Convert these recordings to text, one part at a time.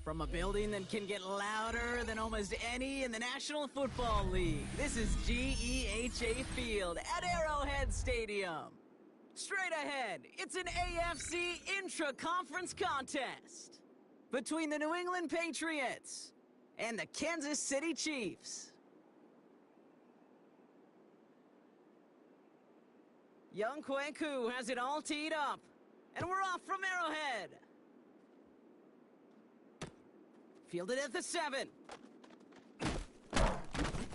From a building that can get louder than almost any in the National Football League, this is GEHA Field at Arrowhead Stadium. Straight ahead, it's an AFC intra-conference contest between the New England Patriots and the Kansas City Chiefs. Young Kweku has it all teed up, and we're off from Arrowhead. Fielded at the 7.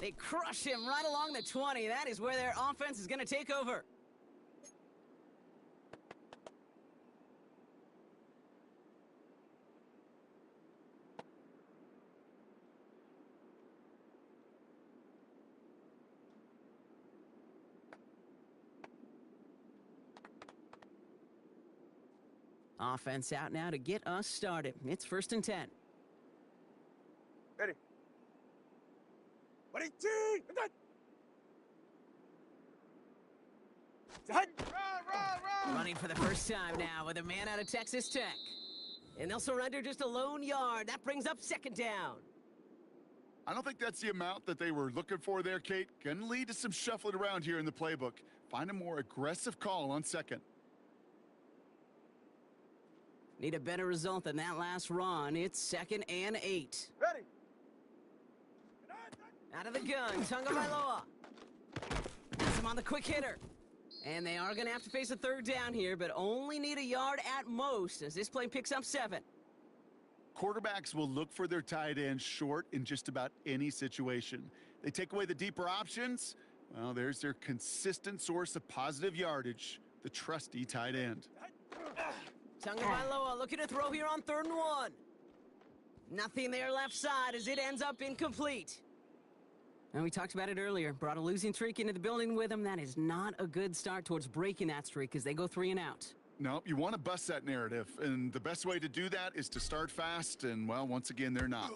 They crush him right along the 20. That is where their offense is going to take over. Offense out now to get us started. It's 1st and 10. Ready. Ready, two, run! Running for the first time now with a man out of Texas Tech. And they'll surrender just a lone yard. That brings up 2nd down. I don't think that's the amount that they were looking for there, Kate. Gonna lead to some shuffling around here in the playbook. Find a more aggressive call on 2nd. Need a better result than that last run. It's 2nd and 8. Ready. Out of the gun, Tagovailoa. That's him on the quick hitter. And they are going to have to face a 3rd down here, but only need a yard at most as this play picks up 7. Quarterbacks will look for their tight end short in just about any situation. They take away the deeper options. Well, there's their consistent source of positive yardage, the trusty tight end. Tagovailoa looking to throw here on 3rd and 1. Nothing there left side as it ends up incomplete. And we talked about it earlier. Brought a losing streak into the building with him. That is not a good start towards breaking that streak as they go 3 and out. No, you want to bust that narrative. And the best way to do that is to start fast. And, well, once again, they're not.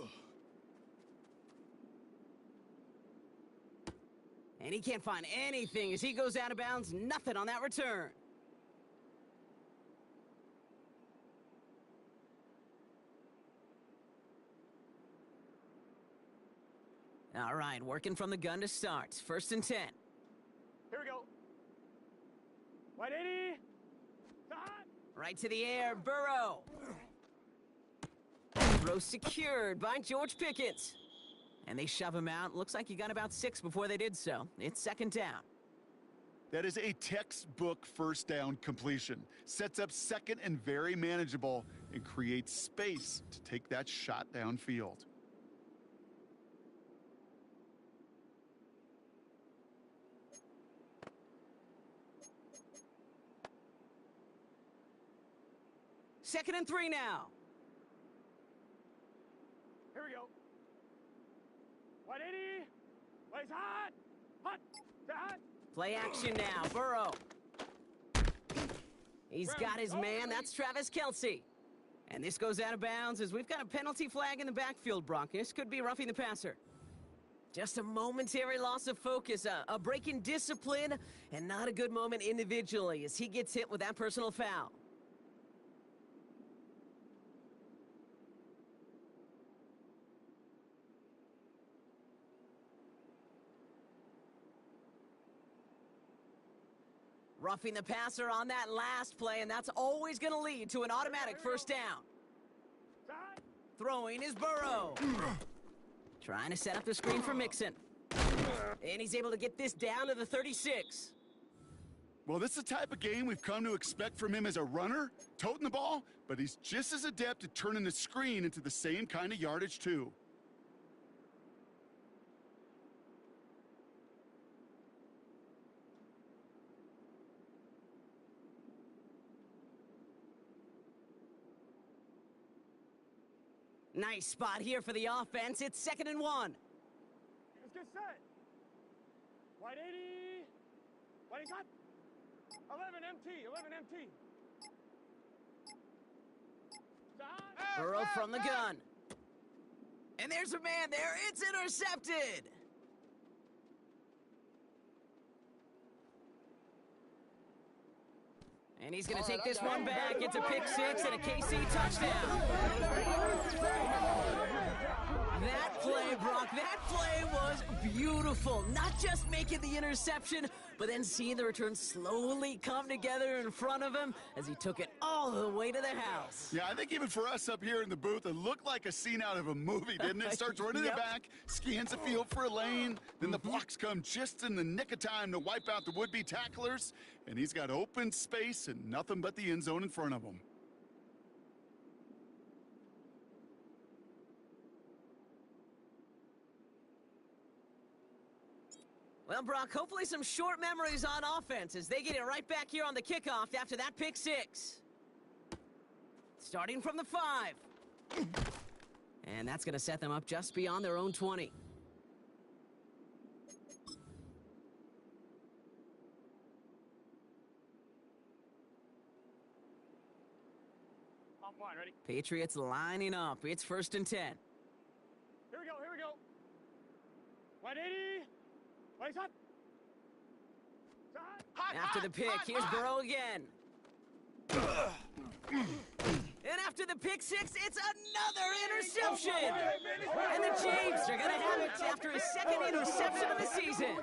And he can't find anything as he goes out of bounds. Nothing on that return. All right, working from the gun to start. 1st and 10. Here we go. 180. Right to the air, Burrow. Throw secured by George Pickens. And they shove him out. Looks like he got about 6 before they did so. It's 2nd down. That is a textbook 1st down completion. Sets up 2nd and very manageable and creates space to take that shot downfield. Second and 3 now. Here we go. 180. Plays hot. Hot. Hot. Play action now. Burrow. He's got his man. That's Travis Kelce. And this goes out of bounds as we've got a penalty flag in the backfield, Brock. This could be roughing the passer. Just a momentary loss of focus, a break in discipline, and not a good moment individually as he gets hit with that personal foul. Roughing the passer on that last play, and that's always going to lead to an automatic 1st down. Throwing is Burrow. Trying to set up the screen for Mixon. And he's able to get this down to the 36. Well, this is the type of game we've come to expect from him as a runner, toting the ball, but he's just as adept at turning the screen into the same kind of yardage, too. Nice spot here for the offense. It's 2nd and 1. Let's get set. 180. 180. 11 MT. 11 MT. Burrow from the gun. And there's a man there. It's intercepted. And And he's going to take this one back. It's a pick six and a KC touchdown. That play, Brock, that play was beautiful. Not just making the interception, but then seeing the return slowly come together in front of him as he took it all the way to the house. Yeah, I think even for us up here in the booth, it looked like a scene out of a movie, didn't it? Starts running it back, scans the field for a lane, then the blocks come just in the nick of time to wipe out the would-be tacklers, and he's got open space and nothing but the end zone in front of him. Well, Brock, hopefully some short memories on offense as they get it right back here on the kickoff after that pick six. Starting from the 5. And that's going to set them up just beyond their own 20. On one, ready? Patriots lining up. It's 1st and 10. Here we go, here we go. 180. Place up. After the pick, here's Burrow again. And after the pick six, it's another interception. And the Chiefs are going to have it after his second interception of the season.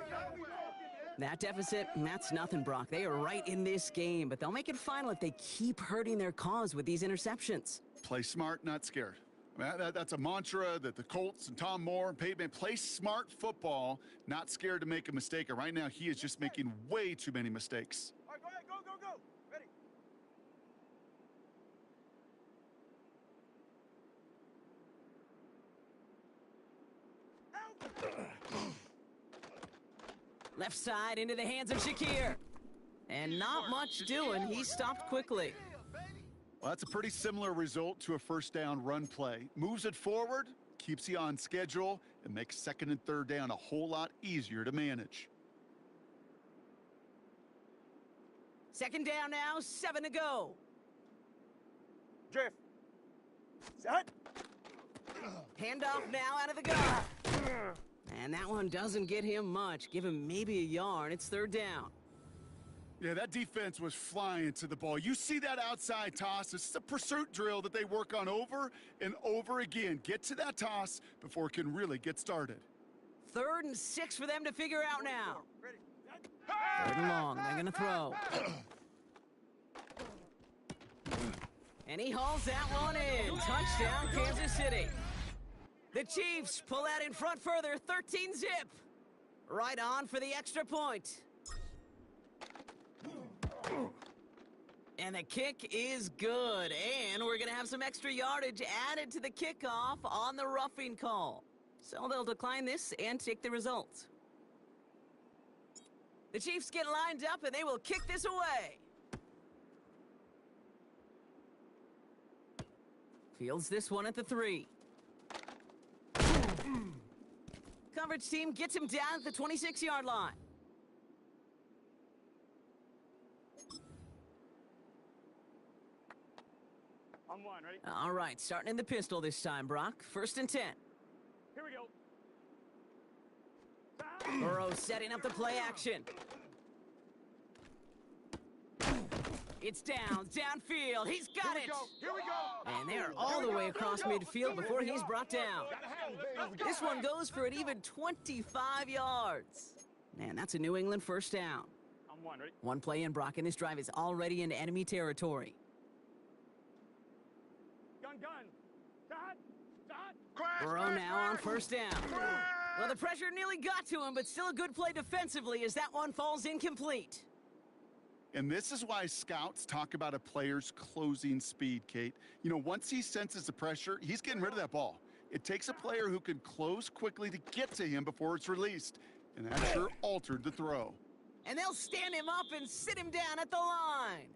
That deficit, that's nothing, Brock. They are right in this game, but they'll make it final if they keep hurting their cause with these interceptions. Play smart, not scared. I mean, that's a mantra that the Colts and Tom Moore and Peyton play smart football, not scared to make a mistake. And right now, he is just making way too many mistakes. All right, go ahead, go, go, go. Ready? Left side into the hands of Shakir. And not much doing. He stopped quickly. Well, that's a pretty similar result to a first down run play. Moves it forward, keeps you on schedule, and makes 2nd and 3rd down a whole lot easier to manage. 2nd down now, 7 to go. Drift. Set. Handoff now out of the gun. And that one doesn't get him much. Give him maybe a yard. It's 3rd down. Yeah, that defense was flying to the ball. You see that outside toss. This is a pursuit drill that they work on over and over again. Get to that toss before it can really get started. 3rd and 6 for them to figure out now. Ready? 3rd and long. They're going to throw. And he hauls that one in. Touchdown, Kansas City. The Chiefs pull out in front further. 13 zip. Right on for the extra point. And the kick is good. And we're going to have some extra yardage added to the kickoff on the roughing call. So they'll decline this and take the result. The Chiefs get lined up and they will kick this away. Fields this one at the 3. Coverage team gets him down at the 26-yard line. On one, ready? All right, starting in the pistol this time, Brock. 1st and 10. Here we go. Burrow setting up the play action. It's downfield. He's got it. Here we go. And they're all the way across midfield before he's brought down. This one goes for an even 25 yards. Man, that's a New England 1st down. On one, ready? One play in, Brock, and this drive is already into enemy territory. Gun. Start. Burrow now on 1st down. Well, the pressure nearly got to him, but still a good play defensively as that one falls incomplete. And this is why scouts talk about a player's closing speed, Kate. You know, once he senses the pressure, he's getting rid of that ball. It takes a player who can close quickly to get to him before it's released. And that sure altered the throw. And they'll stand him up and sit him down at the line.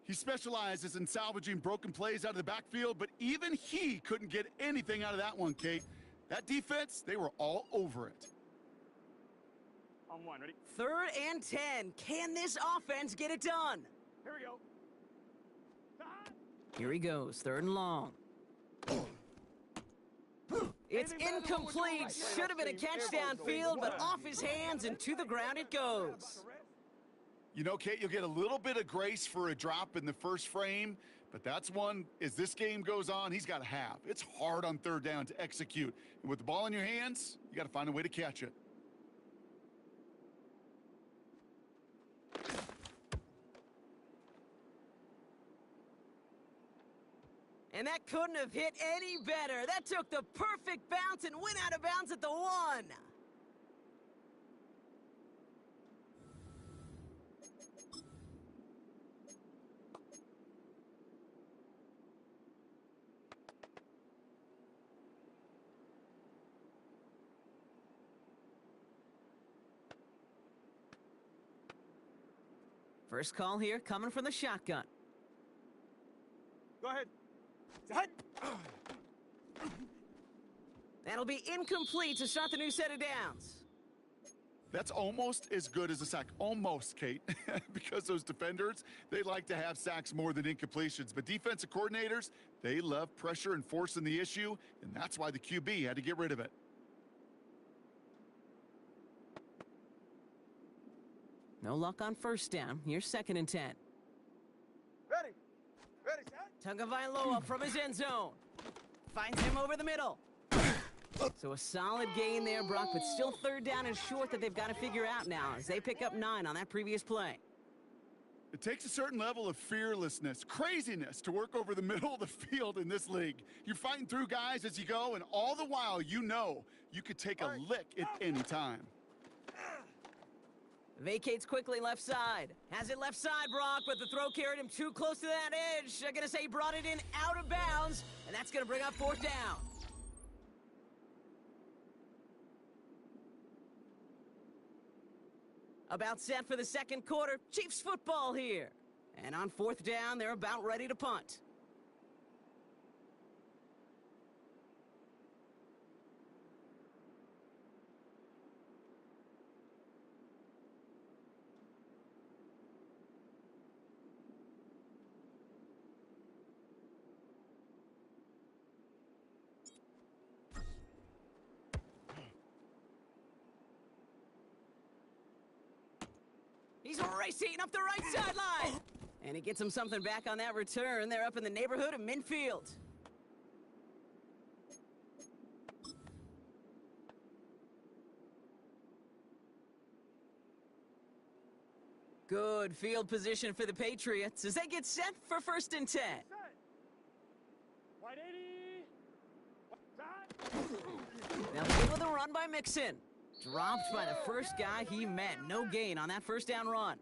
He specializes in salvaging broken plays out of the backfield, but even he couldn't get anything out of that one, Kate. That defense, they were all over it. On one, ready? 3rd and 10. Can this offense get it done? Here we go. Start. Here he goes, 3rd and long. It's incomplete. Should have been a catch downfield, but off his hands and to the ground it goes. You know, Kate, you'll get a little bit of grace for a drop in the first frame, but that's one, as this game goes on, he's got to have. It's hard on third down to execute. And with the ball in your hands, you got to find a way to catch it. And that couldn't have hit any better. That took the perfect bounce and went out of bounds at the 1. First call here coming from the shotgun. Go ahead. Set. That'll be incomplete to start the new set of downs. That's almost as good as a sack. Almost, Kate. Because those defenders, they like to have sacks more than incompletions. But defensive coordinators, they love pressure and forcing the issue, and that's why the QB had to get rid of it. No luck on first down. Here's 2nd and 10. Ready. Ready, set. Tagovailoa from his end zone. Finds him over the middle. So a solid gain there, Brock, but still 3rd down and short that they've got to figure out now as they pick up 9 on that previous play. It takes a certain level of fearlessness, craziness to work over the middle of the field in this league. You're fighting through guys as you go, and all the while you know you could take a lick at any time. Vacates quickly left side. Has it left side, Brock, but the throw carried him too close to that edge. I'm going to say he brought it in out of bounds, and that's going to bring up 4th down. About set for the 2nd quarter. Chiefs football here. And on 4th down, they're about ready to punt. He's racing up the right sideline. And he gets him something back on that return. They're up in the neighborhood of midfield. Good field position for the Patriots as they get set for 1st and 10. Set. Wide 80. Set. Now begin with a run by Mixon. Dropped by the first guy he met. No gain on that 1st down run.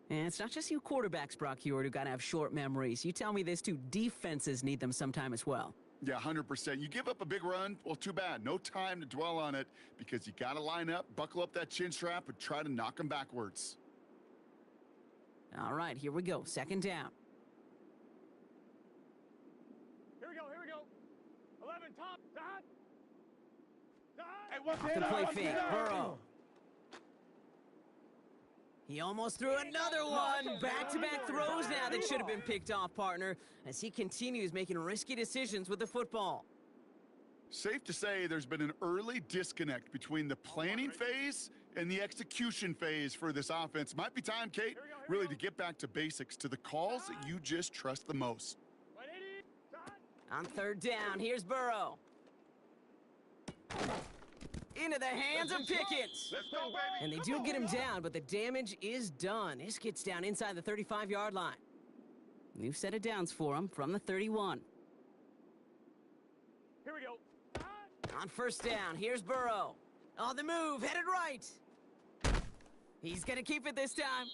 And it's not just you quarterbacks, Brock Heward, who got to have short memories. You tell me this too, defenses need them sometime as well. Yeah, 100%. You give up a big run, well, too bad. No time to dwell on it because you got to line up, buckle up that chin strap, and try to knock them backwards. All right, here we go. 2nd down. Here we go. Here we go. 11. Top. Dot. Off the play fake, Burrow. He almost threw another one. Back-to-back throws now that should have been picked off, partner, as he continues making risky decisions with the football. Safe to say there's been an early disconnect between the planning phase and the execution phase for this offense. Might be time, Kate, really to get back to basics, to the calls that you just trust the most. On 3rd down, here's Burrow. Into the hands of Pickens. Let's go, baby. And they do get him down, but the damage is done. This gets down inside the 35-yard line. New set of downs for him from the 31. Here we go. On 1st down, here's Burrow. On the move, headed right. He's going to keep it this time.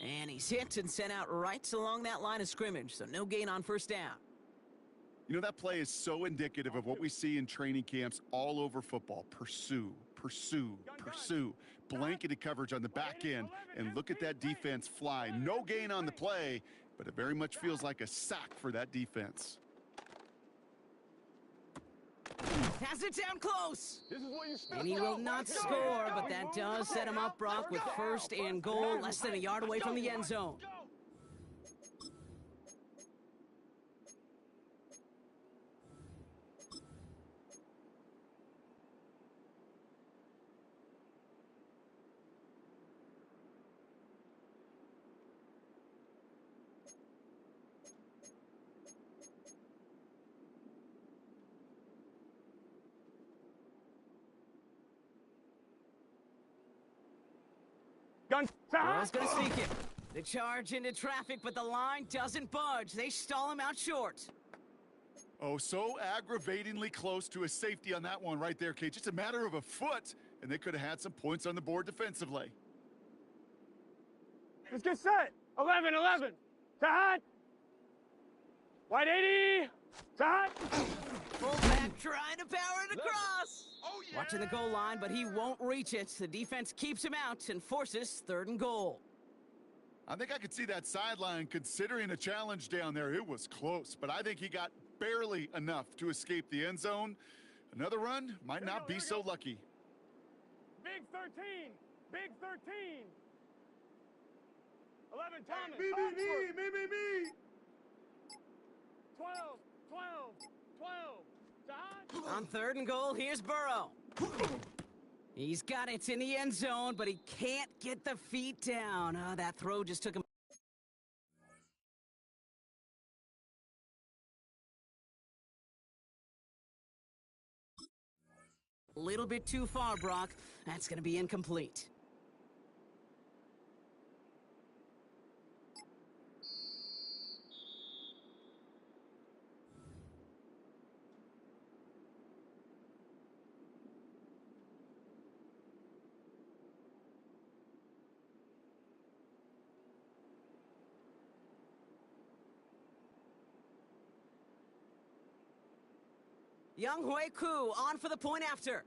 And he's hit and sent out right along that line of scrimmage, so no gain on 1st down. You know, that play is so indicative of what we see in training camps all over football. Pursue, pursue, pursue. Blanketed coverage on the back end, and look at that defense fly. No gain on the play, but it very much feels like a sack for that defense. Has it down close. This is what you expect. And he will not score, but that does set him up, Brock, with 1st and goal, less than a yard away from the end zone. Burrow's gonna sneak it. They charge into traffic, but the line doesn't budge. They stall him out short. Oh, so aggravatingly close to a safety on that one right there, Kate. Just a matter of a foot, and they could have had some points on the board defensively. Let's get set. 11-11. Side. Wide 80. Side. Fullback trying to power it across. Oh, yeah. Watching the goal line, but he won't reach it. The defense keeps him out and forces 3rd and goal. I think I could see that sideline considering a challenge down there. It was close, but I think he got barely enough to escape the end zone. Another run might not be so lucky. Big 13. Big 13. 11, Thomas. Me. 12. 12. Side. On 3rd and goal, here's Burrow. He's got it in the end zone, but he can't get the feet down. Oh, that throw just took him. A little bit too far, Brock. That's going to be incomplete. Young Hui Koo on for the point after.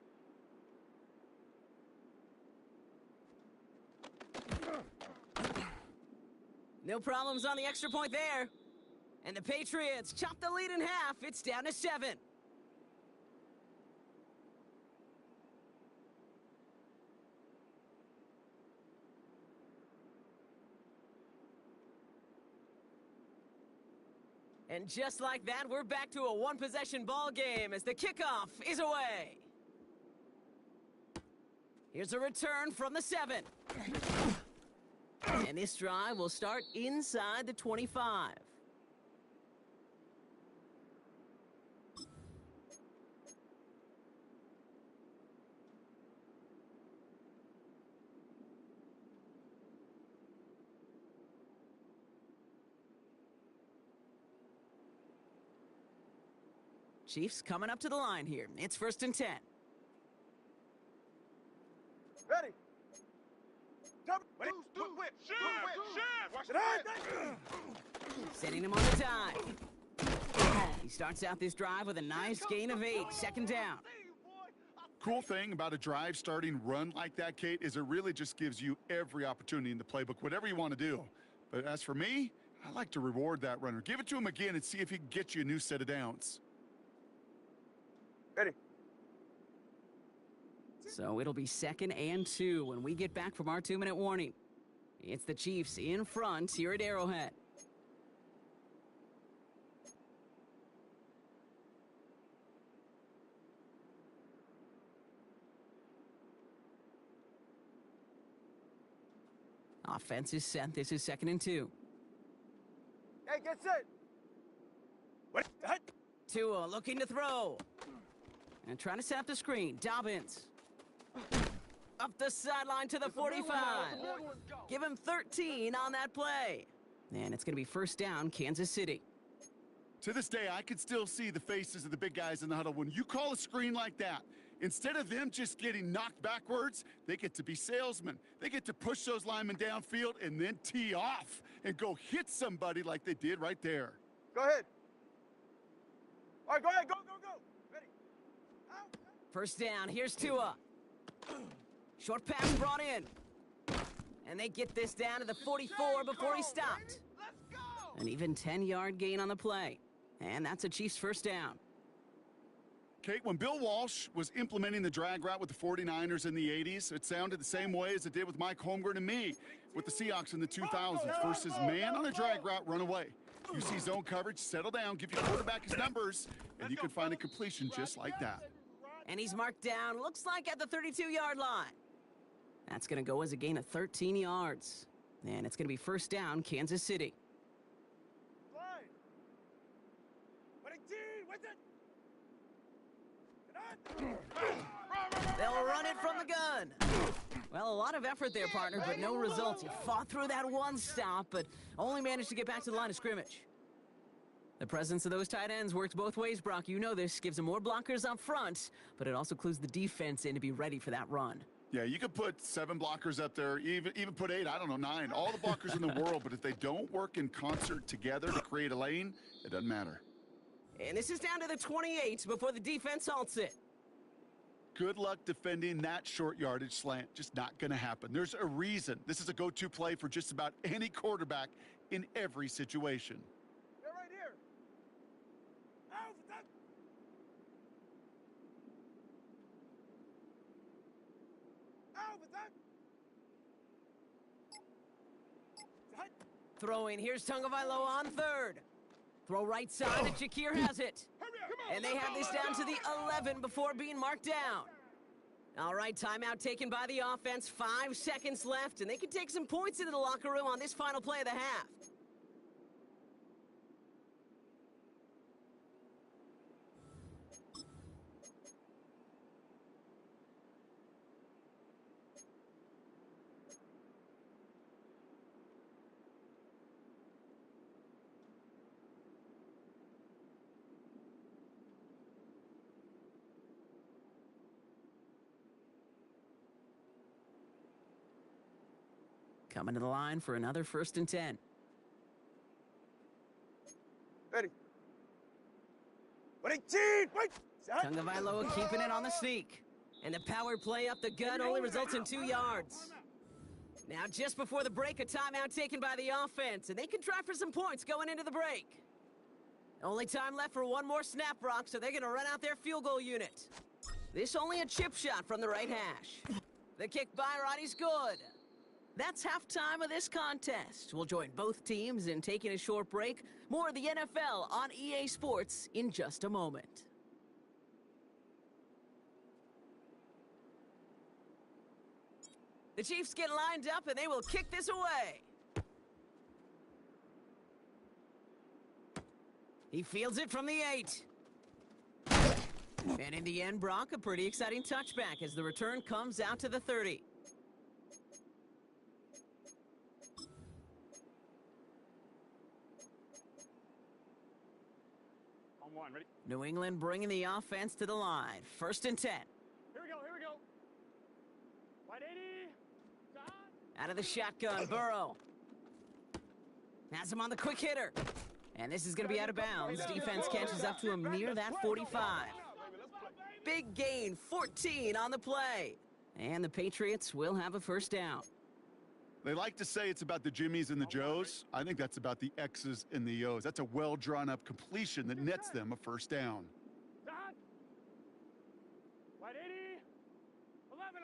No problems on the extra point there. And the Patriots chop the lead in half. It's down to 7. And just like that, we're back to a one-possession ball game as the kickoff is away. Here's a return from the 7. And this drive will start inside the 25. Chiefs coming up to the line here. It's 1st and 10. Ready. Whip. Watch Setting him on the dive. He starts out this drive with a nice gain of 8. 2nd down. Cool thing about a drive starting run like that, Kate, is it really just gives you every opportunity in the playbook, whatever you want to do. But as for me, I like to reward that runner. Give it to him again and see if he can get you a new set of downs. Ready. So it'll be 2nd and 2 when we get back from our 2-minute warning. It's the Chiefs in front here at Arrowhead. Offense is set. This is 2nd and 2. Hey, get set. What? Tua looking to throw. And trying to set up the screen. Dobbins. Up the sideline to the 45. Give him 13 on that play. And it's going to be 1st down, Kansas City. To this day, I can still see the faces of the big guys in the huddle. When you call a screen like that, instead of them just getting knocked backwards, they get to be salesmen. They get to push those linemen downfield and then tee off and go hit somebody like they did right there. Go ahead. All right, go ahead. Go. Ready. Out. 1st down. Here's Tua. Short pass brought in. And they get this down to the 44 before he stopped. Let's go. An even 10-yard gain on the play. And that's a Chiefs 1st down. Kate, when Bill Walsh was implementing the drag route with the 49ers in the 80s, it sounded the same way as it did with Mike Holmgren and me with the Seahawks in the 2000s versus man on a drag route, run away. You see zone coverage, settle down, give your quarterback his numbers, and you can find a completion just like that. And he's marked down, looks like at the 32-yard line. That's going to go as a gain of 13 yards. And it's going to be 1st down, Kansas City. They'll run it from the gun. Well, a lot of effort there, partner, but no results. You fought through that one stop, but only managed to get back to the line of scrimmage. The presence of those tight ends works both ways, Brock. You know this. Gives them more blockers up front, but it also clues the defense in to be ready for that run. Yeah, you could put 7 blockers up there, even put 8, I don't know, 9. All the blockers in the world, but if they don't work in concert together to create a lane, it doesn't matter. And this is down to the 28 before the defense halts it. Good luck defending that short yardage slant. Just not going to happen. There's a reason. This is a go-to play for just about any quarterback in every situation. They're right here. Out for that. Out for that. Throwing, here's Tagovailoa on third. Throw right side, and Shakir has it. And they have this down to the 11 before being marked down. All right, timeout taken by the offense. 5 seconds left, and they can take some points into the locker room on this final play of the half. Coming to the line for another 1st and 10. Ready. 18. Wait. Tagovailoa keeping it on the sneak. And the power play up the gut only results in 2 yards. Now just before the break, a timeout taken by the offense. And they can try for some points going into the break. Only time left for one more snap, Brock, so they're going to run out their field goal unit. This only a chip shot from the right hash. The kick by Roddy's good. That's halftime of this contest. We'll join both teams in taking a short break. More of the NFL on EA Sports in just a moment. The Chiefs get lined up and they will kick this away. He fields it from the 8. And in the end, Brock, a pretty exciting touchback as the return comes out to the 30. Ready? New England bringing the offense to the line. 1st and 10. Here we go. Wide 80. Stop. Out of the shotgun, Burrow. Has him on the quick hitter. And this is going to be out of bounds. Defense catches up to him near that 45. Big gain, 14 on the play. And the Patriots will have a 1st down. They like to say it's about the Jimmies and the Joes. I think that's about the X's and the O's. That's a well-drawn-up completion that nets them a 1st down. Stop. Wide 80. 11.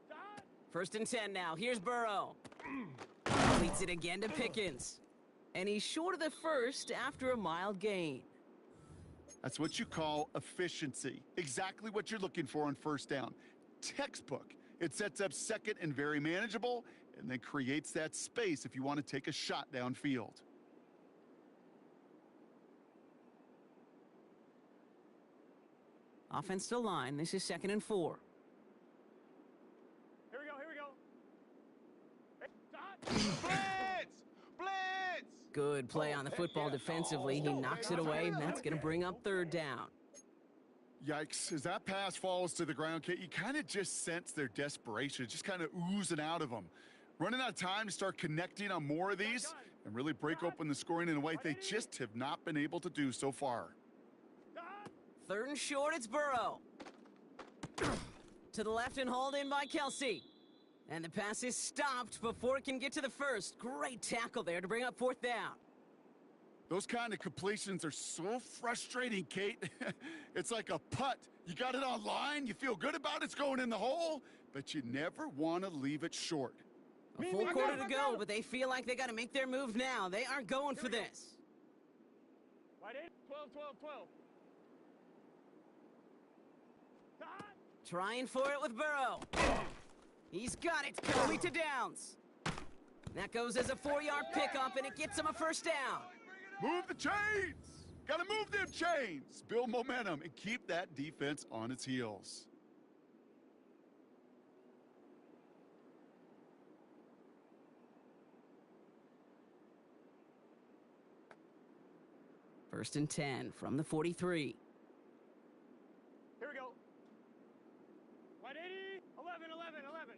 Stop. 1st and 10 now. Here's Burrow. Completes it again to Pickens. And he's short of the 1st after a mild gain. That's what you call efficiency. Exactly what you're looking for on 1st down. Textbook. It sets up 2nd and very manageable, and then creates that space if you want to take a shot downfield. Offense to line. This is 2nd and 4. Here we go. Hey, stop. Blitz. Good play on the football defensively. He knocks it away, and that's going to bring up 3rd down. Yikes, as that pass falls to the ground, Kate, you kind of just sense their desperation. It's just kind of oozing out of them. Running out of time to start connecting on more of these and really break open the scoring in a way they just have not been able to do so far. 3rd and short, it's Burrow. To the left and hauled in by Kelsey. And the pass is stopped before it can get to the 1st. Great tackle there to bring up 4th down. Those kind of completions are so frustrating, Kate. It's like a putt. You got it on line, you feel good about it's going in the hole, but you never want to leave it short. A full quarter to go, but they feel like they got to make their move now. They aren't going for this. Wide 8. 12. Stop. Trying for it with Burrow. He's got it, complete to downs. That goes as a 4-yard pickup, and it gets him a 1st down. Move the chains! Gotta move them chains! Build momentum and keep that defense on its heels. First and 10 from the 43. Here we go. Wide 80, 11, 11, 11.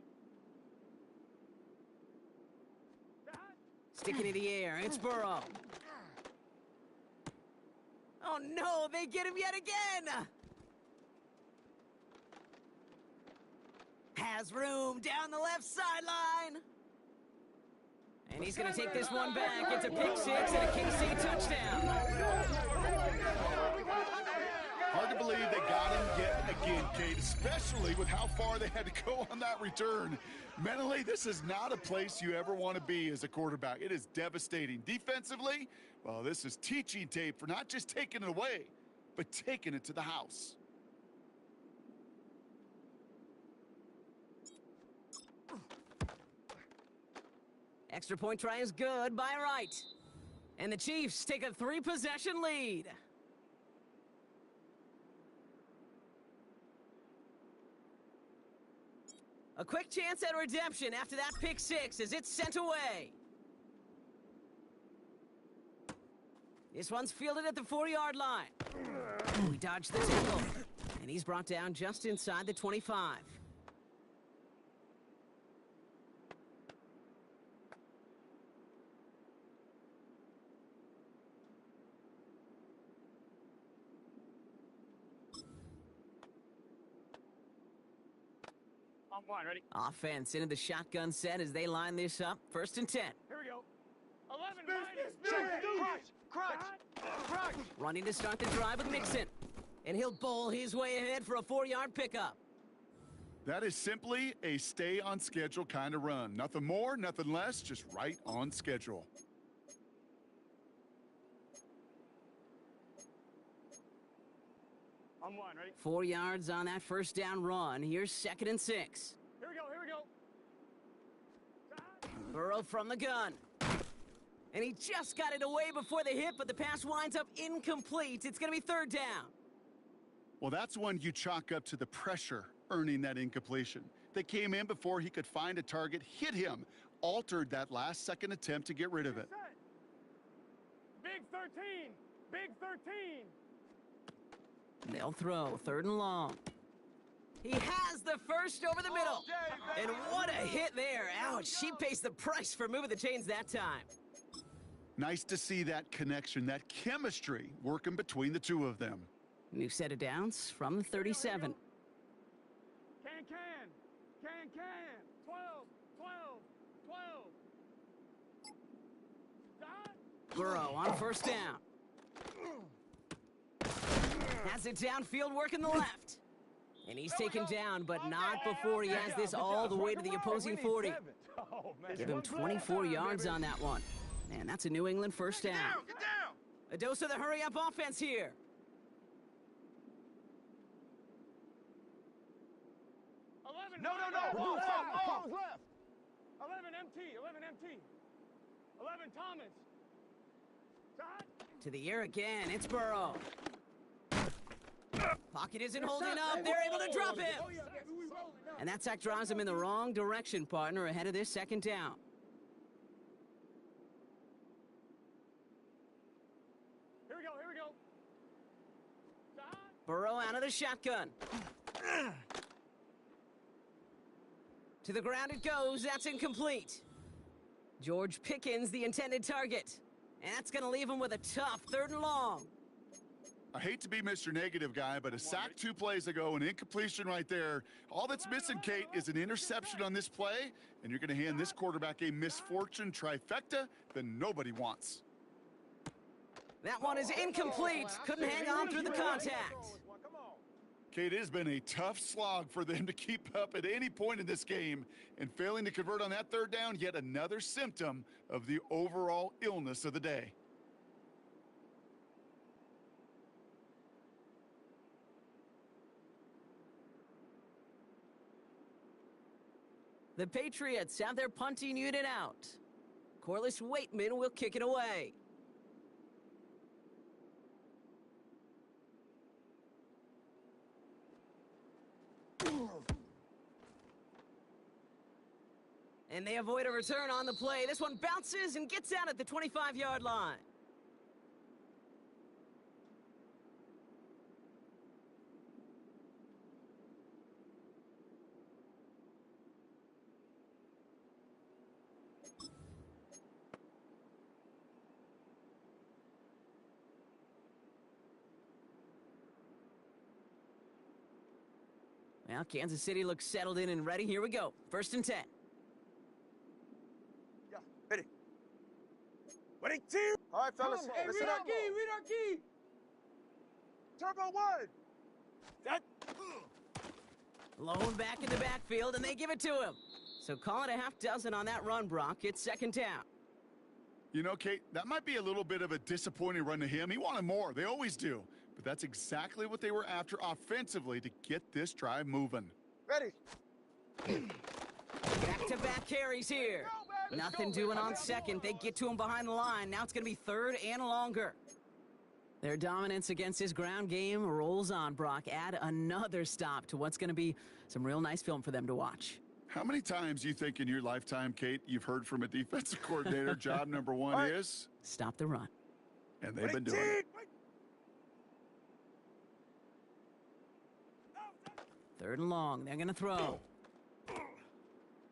Stick it in the air. It's Burrow. Oh, no. They get him yet again. Has room down the left sideline. And he's going to take this one back. It's a pick six and a KC touchdown. Hard to believe they got him yet again, Kate, especially with how far they had to go on that return. Mentally, this is not a place you ever want to be as a quarterback. It is devastating. Defensively, well, this is teaching tape for not just taking it away, but taking it to the house. Extra point try is good by Wright. And the Chiefs take a 3-possession lead. A quick chance at redemption after that pick six as it's sent away. This one's fielded at the 40-yard line. We dodged the tackle. And he's brought down just inside the 25. On one, ready? Offense into the shotgun set as they line this up. First and 10. Here we go. 11, crunch. Running to start the drive with Mixon. And he'll bowl his way ahead for a 4-yard pickup. That is simply a stay on schedule kind of run. Nothing more, nothing less, just right on schedule. On one, ready? 4 yards on that first down run. Here's 2nd and 6. Here we go. Burrow from the gun. And he just got it away before the hit, but the pass winds up incomplete. It's going to be 3rd down. Well, that's one you chalk up to the pressure earning that incompletion. They came in before he could find a target, hit him, altered that last-second attempt to get rid of it. Big 13. Big 13. They'll throw 3rd and long. He has the first over the middle. And what a hit there. Ouch, she pays the price for moving the chains that time. Nice to see that connection, that chemistry working between the two of them. New set of downs from the 37. Can. 12. Burrow on first down. Has it downfield working the left. And he's taken down, but not before he has this all the way to the opposing 40. Give him 24 yards on that one. Man, that's a New England first down. Get down. A dose of the hurry-up offense here. No. Left. 11 MT. 11 Thomas. To the air again. It's Burrow. Pocket isn't holding up. They're able to drop him. And that sack drives him in the wrong direction, partner, ahead of this 2nd down. Here we go. Burrow out of the shotgun. To the ground it goes. That's incomplete. George Pickens, the intended target. And that's going to leave him with a tough 3rd and long. I hate to be Mr. Negative guy, but a sack 2 plays ago, an incompletion right there. All that's missing, Kate, is an interception on this play, and you're going to hand this quarterback a misfortune trifecta that nobody wants. That one is incomplete. Couldn't hang on through the contact. Kate, it has been a tough slog for them to keep up at any point in this game, and failing to convert on that 3rd down, yet another symptom of the overall illness of the day. The Patriots have their punting unit out. Corliss Waitman will kick it away. And they avoid a return on the play. This one bounces and gets out at the 25-yard line. Well, Kansas City looks settled in and ready. Here we go. 1st and 10. Yeah, ready. Ready, two. All right, fellas. Hey, Listen read up. our key, read our key. Turbo one. That. Blown back in the backfield, and they give it to him. So call it a half dozen on that run, Brock. It's 2nd down. You know, Kate, that might be a little bit of a disappointing run to him. He wanted more. They always do. But that's exactly what they were after offensively to get this drive moving. Ready. Back-to-back carries here. Nothing doing on 2nd. They get to him behind the line. Now it's going to be 3rd and longer. Their dominance against his ground game rolls on, Brock. Add another stop to what's going to be some real nice film for them to watch. How many times do you think in your lifetime, Kate, you've heard from a defensive coordinator, job number one is? Stop the run. And they've been doing it. 3rd and long. They're going to throw.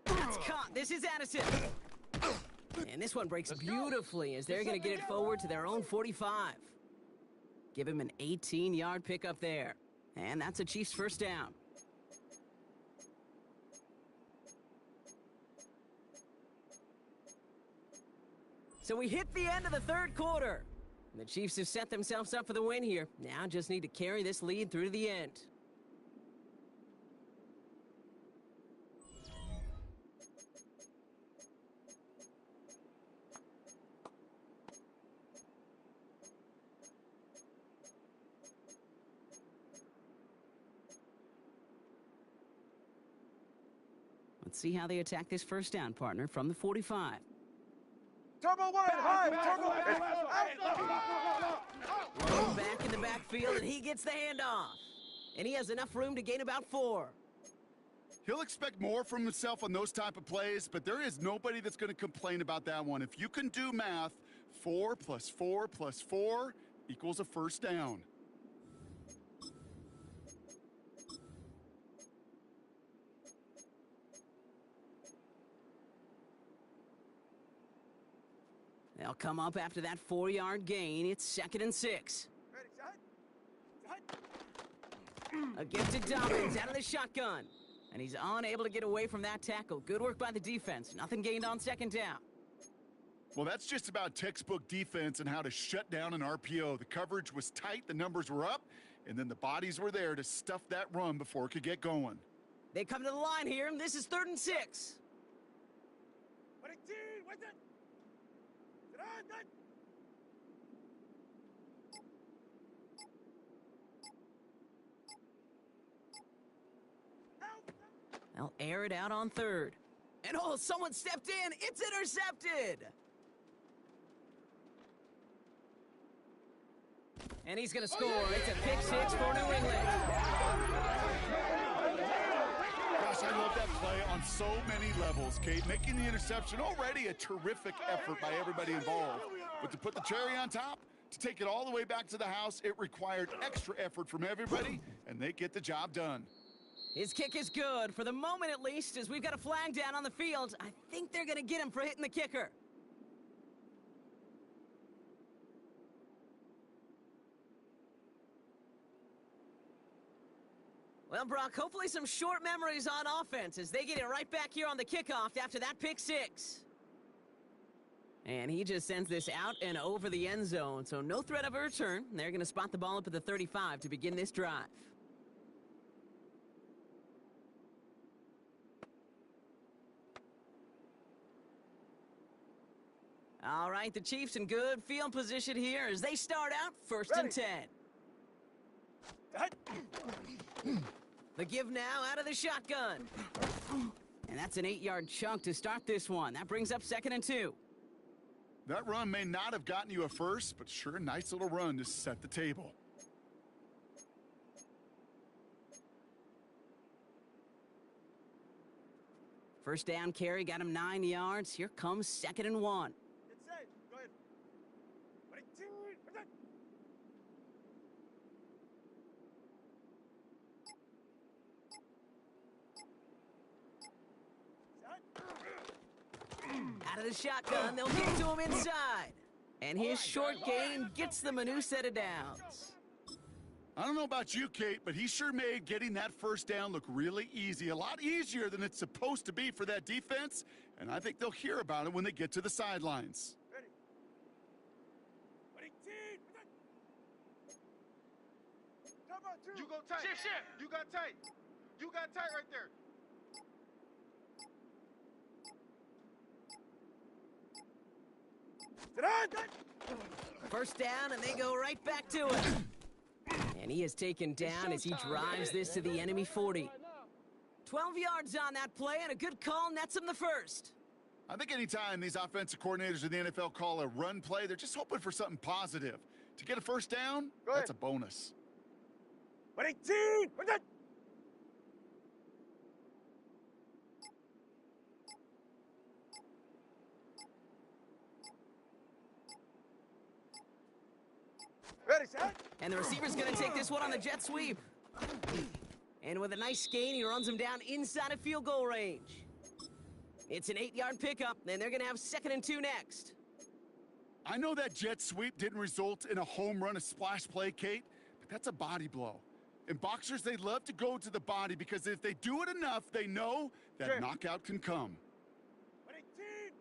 That's caught. This is Addison. And this one breaks beautifully as they're going to get it forward to their own 45. Give him an 18-yard pickup there. And that's a Chiefs 1st down. So we hit the end of the 3rd quarter. The Chiefs have set themselves up for the win here. Now just need to carry this lead through to the end. Let's see how they attack this 1st down, partner, from the 45. Turbo one. High. Turbo. Thrown back in the backfield, and he gets the handoff. And he has enough room to gain about 4. He'll expect more from himself on those type of plays, but there is nobody that's going to complain about that one. If you can do math, 4 + 4 + 4 equals a 1st down. They'll come up after that 4-yard gain. It's 2nd and 6. Ready, set. A gifted Dobbins out of the shotgun. And he's unable to get away from that tackle. Good work by the defense. Nothing gained on 2nd down. Well, that's just about textbook defense and how to shut down an RPO. The coverage was tight, the numbers were up, and then the bodies were there to stuff that run before it could get going. They come to the line here, and this is 3rd and 6. Ready, two. What's it? They'll air it out on 3rd. And oh, someone stepped in. It's intercepted. And he's going to score. It's a pick 6 for New England. Gosh, I love that play on so many levels, Kate. Making the interception already a terrific effort by everybody involved. But to put the cherry on top, to take it all the way back to the house, it required extra effort from everybody, and they get the job done. His kick is good, for the moment at least, as we've got a flag down on the field. I think they're going to get him for hitting the kicker. Well, Brock, hopefully some short memories on offense as they get it right back here on the kickoff after that pick 6. And he just sends this out and over the end zone, so no threat of a return. They're going to spot the ball up at the 35 to begin this drive. All right, the Chiefs in good field position here as they start out 1st and 10. The give now out of the shotgun. And that's an 8-yard chunk to start this one. That brings up 2nd and 2. That run may not have gotten you a first, but sure a nice little run to set the table. First down carry got him 9 yards. Here comes 2nd and 1. It's safe. Go ahead. Ready, two. What's it? Out of the shotgun, they'll get to him inside. And his short gain gets them a new set of downs. I don't know about you, Kate, but he sure made getting that first down look really easy. A lot easier than it's supposed to be for that defense, and I think they'll hear about it when they get to the sidelines. Ready. Ready, team. Come on, two. You go tight. Shift. You got tight. You got tight right there. First down, and they go right back to it. And he is taken down as he drives this to the enemy 40. 12 yards on that play, and a good call nets him the first. I think anytime these offensive coordinators in the NFL call a run play, they're just hoping for something positive. To get a first down, that's a bonus. Ready, team. Ready, set. And the receiver's going to take this one on the jet sweep. And with a nice gain, he runs him down inside of field goal range. It's an 8-yard pickup, and they're going to have 2nd and 2 next. I know that jet sweep didn't result in a home run, a splash play, Kate, but that's a body blow. And boxers, they love to go to the body because if they do it enough, they know that knockout can come. Ready, team.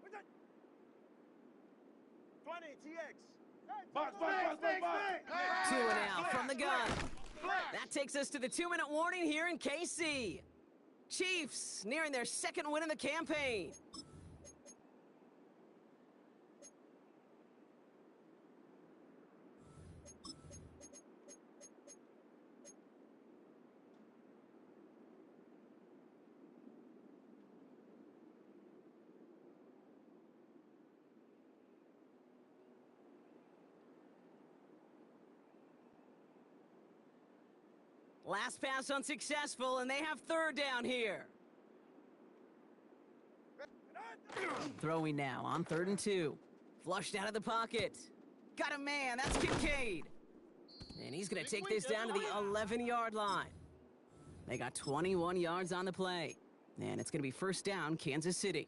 20, TX. Box. 2 and out from the gun. That takes us to the 2-minute warning here in KC. Chiefs nearing their 2nd win in the campaign. Last pass unsuccessful, and they have 3rd down here. Throwing now on 3rd and 2. Flushed out of the pocket. Got a man, that's Kincaid. And he's going to take this down to the 11-yard line. They got 21 yards on the play. And it's going to be 1st down, Kansas City.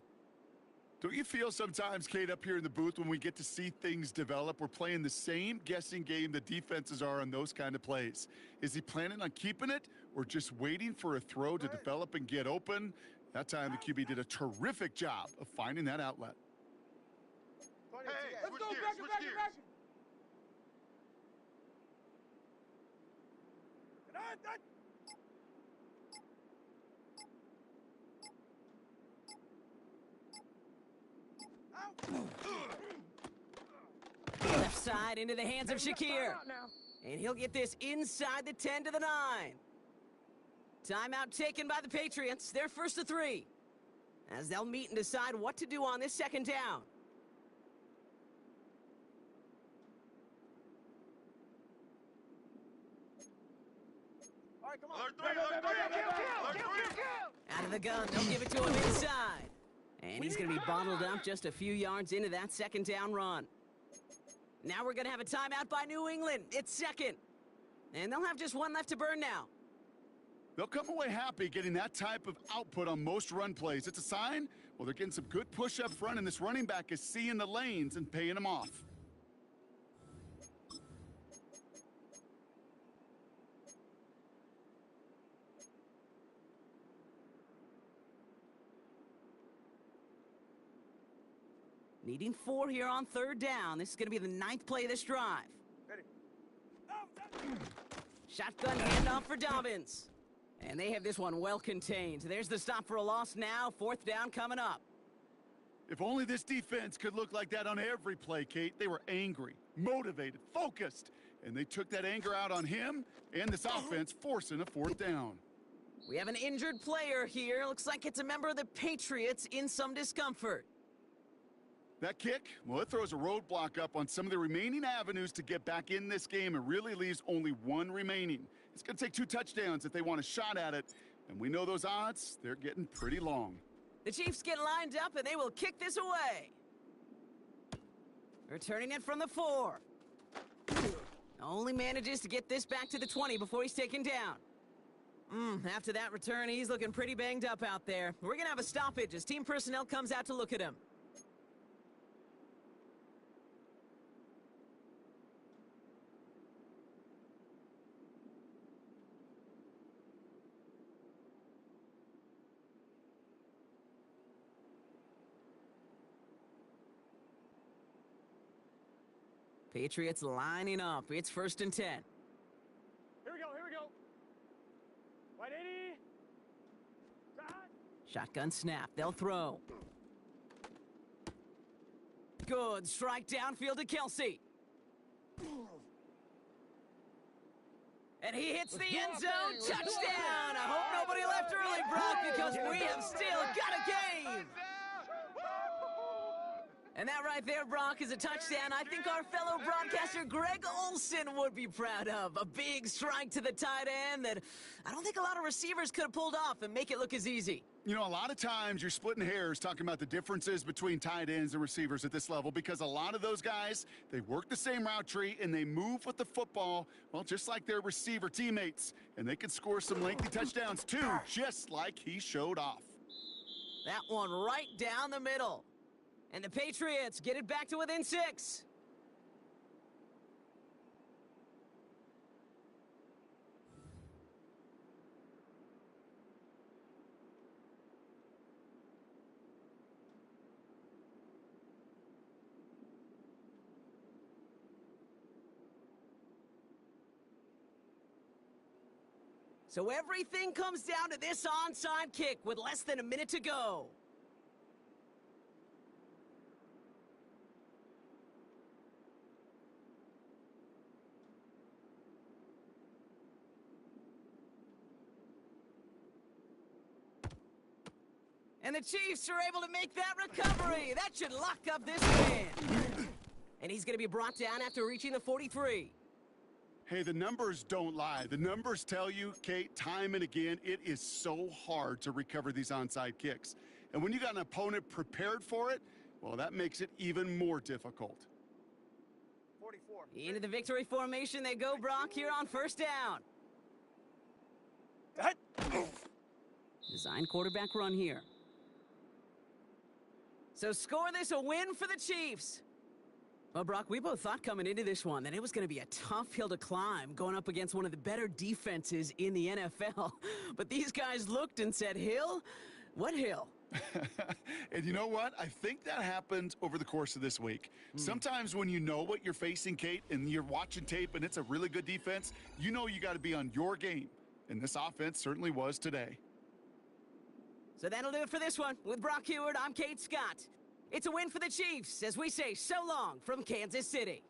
Don't you feel sometimes, Kate, up here in the booth when we get to see things develop, we're playing the same guessing game the defenses are on those kind of plays? Is he planning on keeping it or just waiting for a throw to develop and get open? That time the QB did a terrific job of finding that outlet. Hey, switch gears. Left side into the hands of Shakir. And he'll get this inside the 10 to the 9. Timeout taken by the Patriots. They're 1st to 3. As they'll meet and decide what to do on this 2nd down. All right, come on. Alert 3. Out of the gun, they'll give it to him inside. And he's going to be bottled up just a few yards into that 2nd down run. Now we're going to have a timeout by New England. It's 2nd. And they'll have just 1 left to burn now. They'll come away happy getting that type of output on most run plays. It's a sign, well, they're getting some good push up front, and this running back is seeing the lanes and paying them off. Needing 4 here on 3rd down. This is going to be the 9th play of this drive. Ready. Shotgun handoff for Dobbins. And they have this one well contained. There's the stop for a loss now. 4th down coming up. If only this defense could look like that on every play, Kate. They were angry, motivated, focused, and they took that anger out on him and this offense, forcing a 4th down. We have an injured player here. Looks like it's a member of the Patriots in some discomfort. That kick, well, it throws a roadblock up on some of the remaining avenues to get back in this game and really leaves only 1 remaining. It's going to take 2 touchdowns if they want a shot at it, and we know those odds, they're getting pretty long. The Chiefs get lined up, and they will kick this away. Returning it from the 4. Only manages to get this back to the 20 before he's taken down. After that return, he's looking pretty banged up out there. We're going to have a stoppage as team personnel comes out to look at him. Patriots lining up. It's 1st and 10. Here we go, here we go. Wide 80. Side. Shotgun snap. They'll throw. Good. Strike downfield to Kelsey. And he hits the end zone. Touchdown! I hope nobody left early, Brock, because we have still got a game. And that right there, Brock, is a touchdown I think our fellow broadcaster Greg Olson would be proud of. A big strike to the tight end that I don't think a lot of receivers could have pulled off and make it look as easy. You know, a lot of times you're splitting hairs talking about the differences between tight ends and receivers at this level because a lot of those guys, they work the same route tree and they move with the football, well, just like their receiver teammates. And they can score some lengthy touchdowns too, just like he showed off. That one right down the middle. And the Patriots get it back to within 6. So everything comes down to this onside kick with less than a minute to go. And the Chiefs are able to make that recovery. That should lock up this win. And he's going to be brought down after reaching the 43. Hey, the numbers don't lie. The numbers tell you, Kate, time and again, it is so hard to recover these onside kicks. And when you got an opponent prepared for it, well, that makes it even more difficult. 44. Into the victory formation they go, Brock, here on 1st down. Design quarterback run here. So score this a win for the Chiefs. Well, Brock, we both thought coming into this one that it was going to be a tough hill to climb going up against one of the better defenses in the NFL. But these guys looked and said, Hill? What hill? And you know what? I think that happened over the course of this week. Sometimes when you know what you're facing, Kate, and you're watching tape and it's a really good defense, you know you got to be on your game. And this offense certainly was today. So that'll do it for this one. With Brock Heward, I'm Kate Scott. It's a win for the Chiefs as we say so long from Kansas City.